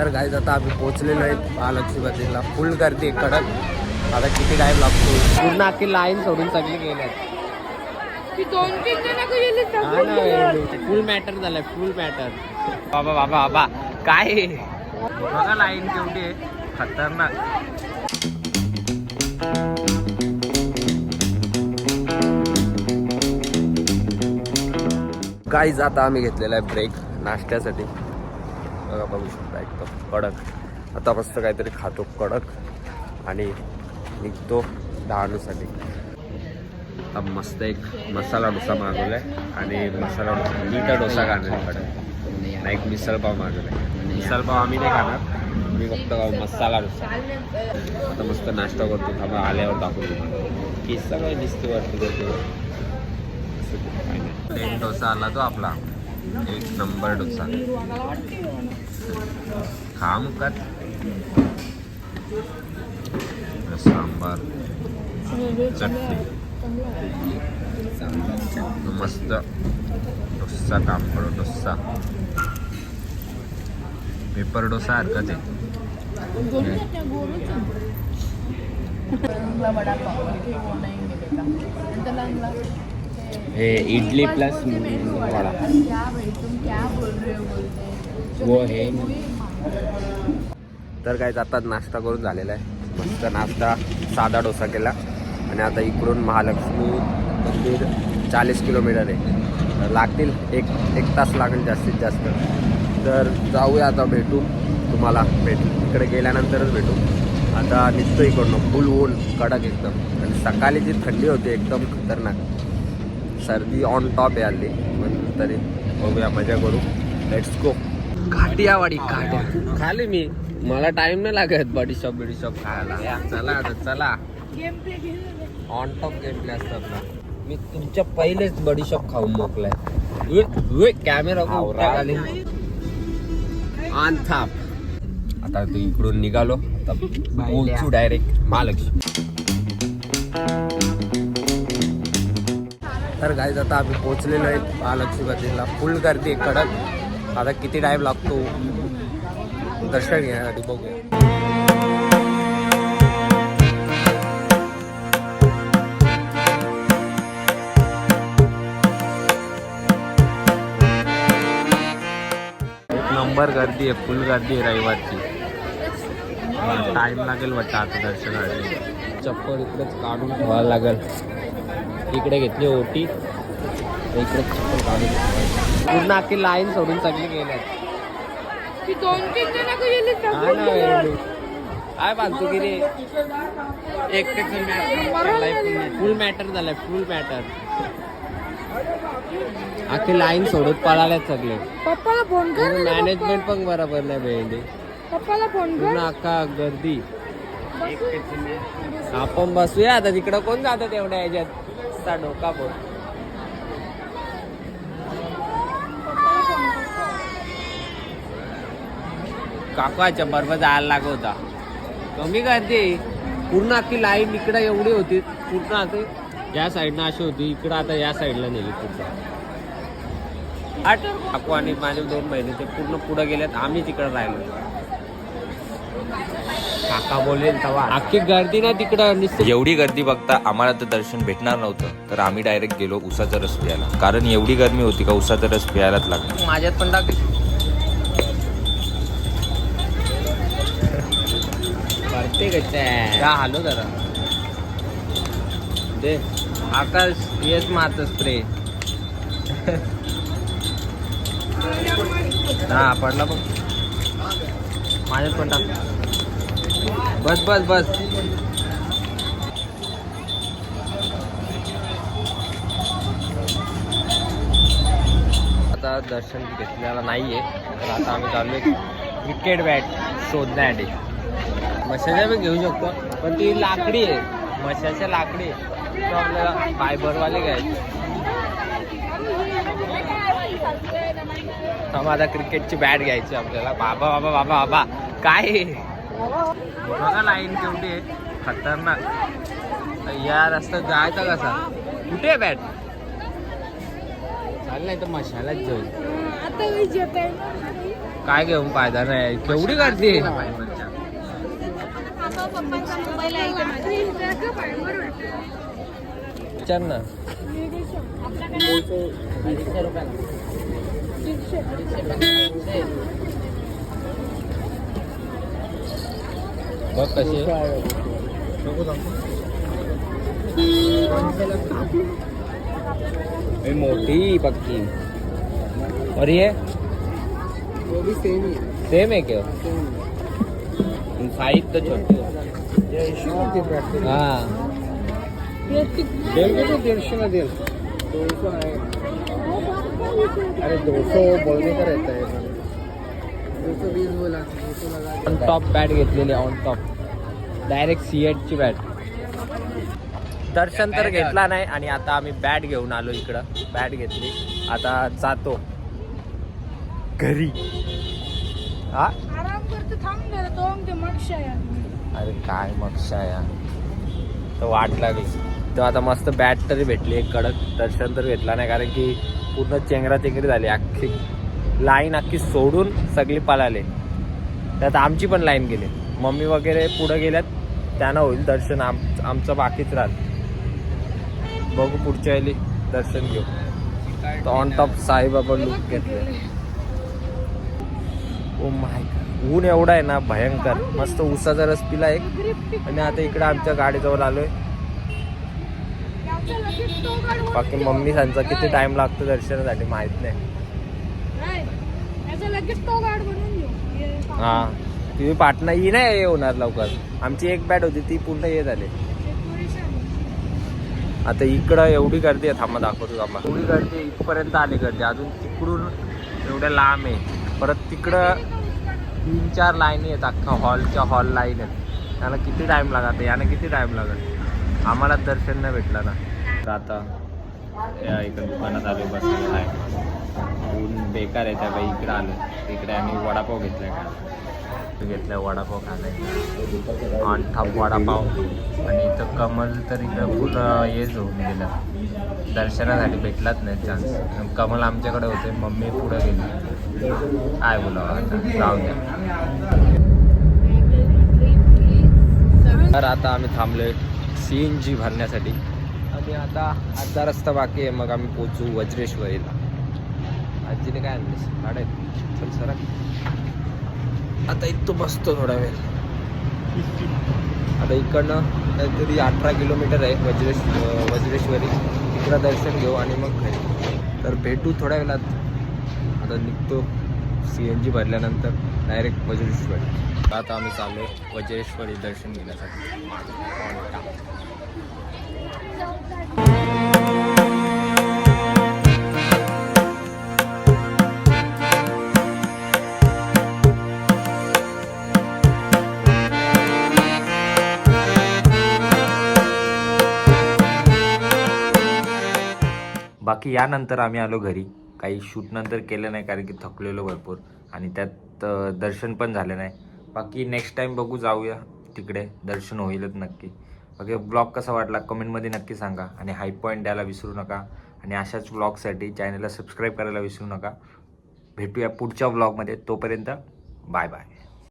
तर गाईज आता आम्ही पोहोचलेलो आहे महालक्ष्मी मंदिरला. फुल गर्दी आहे कडक. आता किती टाइम लागतो, पूर्ण अख्खी लाईन सोडून सगळे गेल्यात. फुल मॅटर झालंय, फुल मॅटर. बाबा बाबा बाबा काय बघा लाईन केवढी आहे, खतरनाक. गाईज आता आम्ही घेतलेला आहे ब्रेक नाश्त्यासाठी. बघा बघू शकता एकदम कडक. आता मस्त काहीतरी खातो कडक आणि निघतो डहाणूसाठी. आता मस्त एक मसाला डोसा मागवलाय आणि मसाला डोसा मीठा डोसा खाण्याकडे नाही, एक मिसळपाव मागवलाय. मिसळपाव आम्ही नाही खाणार, मी फक्त मसाला डोसा. आता मस्त नाश्ता करतो, थांबा आल्यावर दाखवतो की सगळं दिसते वाटतं. प्लेन डोसा आला तो आपला, एक नंबर डोसा. खा मुकात सांबार चटणी मस्त डोसा. काम करो डोसा, पेपर डोसा हरकत आहे. हे इडली प्लस वडा वो हे. तर काय आता नाश्ता करून झालेला आहे. मस्त नाश्ता साधा डोसा केला आणि आता इकडून महालक्ष्मी मंदिर 40 किलोमीटर आहे, लागतील एक तास लागेल जास्तीत जास्त. तर जाऊया आता, भेटू तुम्हाला, इकडे गेल्यानंतरच भेटू. आता निघतो इकडनं, फुल ऊन कडक एकदम आणि सकाळी जी थंडी होती एकदम खतरनाक. सर्दी ऑन टॉप आहे आली, पण तरी बघूया, मजा करू. Let's go. काटियावाडी काट्या खाली मी, मला टाइम नाही लागत बडीशॉप खायला. चला आता चला, ऑन टॉप गेम प्ले असतं आपला. मी तुमच्या पहिलेच बडीशॉप खाऊन मोकलाय. कॅमेरा खाली ऑन थाप. आता तू इकडून निघालो, आता पोहोचू डायरेक्ट महालक्ष्मी. तर गाईज आता आम्ही पोहोचलेलो आहे महालक्ष्मी मंदिरला. फुल गर्दी आहे कडक. आता किती टाइम लागतो दर्शन घेण्यासाठी बघूया. एक नंबर गर्दी आहे, फुल गर्दी आहे रविवारची. टाइम लागेल वाटतं आता दर्शनासाठी. चप्पल इकडेच काढून ठेवायला लागेल. इकडे घेतली ओटी, इकडे चप्पल काढून पूर्ण अख्खी लाईन सोडून सगळे गेल्यात. काय बांधतो की रे, फुल मॅटर झालंय, फुल मॅटर. अख्खी लाईन सोडून पळाल्यात सगळे. पप्पाला फोन कर. मॅनेजमेंट पण बरोबर नाही भेंडी. पप्पाला फोन कर. पूर्ण अख्खा गर्दी. आपण बसूया आता, तिकडं कोण जातात एवढ्या ह्याच्यात. डोका बोल. काकाच्या बरोबर जायला लागत होता, कमी गर्दी. पूर्ण अख्खी लाईन इकडं एवढी होती, पूर्ण आता या साईडनं अशी होती, इकडं आता या साईडला नेली पूर्ण. काकू आणि माझे 2 महिने ते पूर्ण पुढे गेलेत, आम्ही तिकडं राहिलो. काका बोलेल तेव्हा अख्खी गर्दी ना तिकडं. एवढी गर्दी बघता आम्हाला तर दर्शन भेटणार नव्हतं, तर आम्ही डायरेक्ट गेलो उसाचा रस प्यायला. कारण एवढी गर्मी होती का उसाचा रस प्यायलाच लागला. माझ्यात पण टाक करते का हालो जरा दे. आकाश येस मारत स्प्रे. हा पडला बघ, माझ्यात पण टाक. बस बस बस. आता दर्शन घेतलेला नाहीये, तर आता आम्ही चाललोय क्रिकेट बॅट शोधण्यासाठी. मशाच्या पण घेऊ शकतो, पण ती लाकडी आहे, मशाच्या लाकडी आहे, तो आपल्याला फायबरवाले घ्यायचे. आता क्रिकेटची बॅट घ्यायची आपल्याला. बाबा बाबा बाबा बाबा काय बघा लाईन केवढी आहे, खतरनाक. या रस्त्यात जायचा कसा, कुठे आहे बॅट? चाल नाही तर मशालाच जाईल. आता काय घेऊन फायदा नाही, केवढी गर्दी आहे. पप्पांचा मोबाईल आहे इथे माझ्या. विचार ना. बघ कशी मोठी पक्की. और ये वो भी सेम ही सेम है क्या? साइज तो छोटी है. हाँ देंगे तो 150 में दे 200 है. अरे 200 बोलने का रहता है. 220 बोला 200 लगा. ऑन टॉप बॅट घेतलेली ऑन टॉप डायरेक्ट C8 ची बॅट. दर्शन तर घेतला नाही आणि आता आम्ही बॅट घेऊन आलो इकडं. बॅट घेतली, आता जातो घरी. हा आराम करते थांब जरा तो ते मक्षा यार. अरे काय मक्षा या, तर वाट लागली. तर आता मस्त बॅट तरी भेटली एक कडक. दर्शन तर घेतला नाही कारण की पूर्ण चेंगरा चेंगरी झाली. अख्खी लाईन अख्खी सोडून सगळी पळाले. त्यात आमची पण लाईन गेली. मम्मी वगैरे पुढे गेल्यात, त्यांना होईल दर्शन. आमचं बाकीच राहत. बघू पुढच्या वेळी दर्शन घेऊ. तर ऑन टॉप साईबाबा लुक घेतले. ओ माय गॉड, ऊन एवढा आहे ना भयंकर. मस्त उसाचा रस पिला एक. आणि आता इकडे आमच्या गाडीजवळ आलोय. बाकी मम्मी सांगचा किती टाइम लागतो दर्शनासाठी माहित नाही. याचा लगेच तो गाड बनवून घेऊ. हा तुम्ही पाटणा ही नाही होणार लवकर. आमची एक बॅट होती ती पूर्ण हे झाली. आता इकडं एवढी गर्दी आहे. थांबा दाखवतो थांबा. एवढी गर्दी इथपर्यंत आली गर्दी. अजून तिकडून एवढ्या लांब आहे. परत तिकडं 3-4 लाईनी आहेत. अख्खा हॉलच्या हॉल लाईन आहेत. त्याला किती टाइम लागत, यानं किती टाइम लागत. आम्हाला दर्शन नाही भेटला ना. तर आता या एका दुकानात आलो बसलेला आहे. ऊन बेकार आहे त्या बाई. इकडं आलो. इकडे आम्ही वडापाव घेतलाय का वडापाव खायला. On top vada pav. आणि इथं कमल तर इथं पुढं हेच होऊन गेलं. दर्शनासाठी भेटलाच नाही चान्स. कमल आमच्याकडे होते, मम्मी पुढं गेली. काय बोलावं आता, जाऊ द्या. तर आता आम्ही थांबलोय CNG भरण्यासाठी. आणि आता अर्धा रस्ता बाकी आहे, मग आम्ही पोचू वज्रेश्वरीला. आजीने काय आणलीस गाड्या? चल सर आता इथं बसतो थोडा वेळ. आता इकडनं काहीतरी 18 किलोमीटर आहे वज्रेश्वरी. तिकडं दर्शन घेऊ आणि मग घरी. तर भेटू थोड्या वेळात. आता निघतो CNG भरल्यानंतर डायरेक्ट वज्रेश्वरी. आता आम्ही चाललो वज्रेश्वरी दर्शन घेण्यासाठी. बाकी यानंतर आम्ही आलो घरी. काही शूट नंतर केलं नाही कारण की थकलेलो भरपूर. आणि त्यात दर्शन पण झालं नाही. बाकी नेक्स्ट टाइम बघू, जाऊया तिकडे. दर्शन होईलच नक्की. बाकी ब्लॉग कसा वाटला कमेंटमध्ये नक्की सांगा. आणि हाय पॉईंट द्यायला विसरू नका. आणि अशाच ब्लॉगसाठी चॅनलला सबस्क्राईब करायला विसरू नका. भेटूया पुढच्या ब्लॉगमध्ये. तोपर्यंत बाय बाय.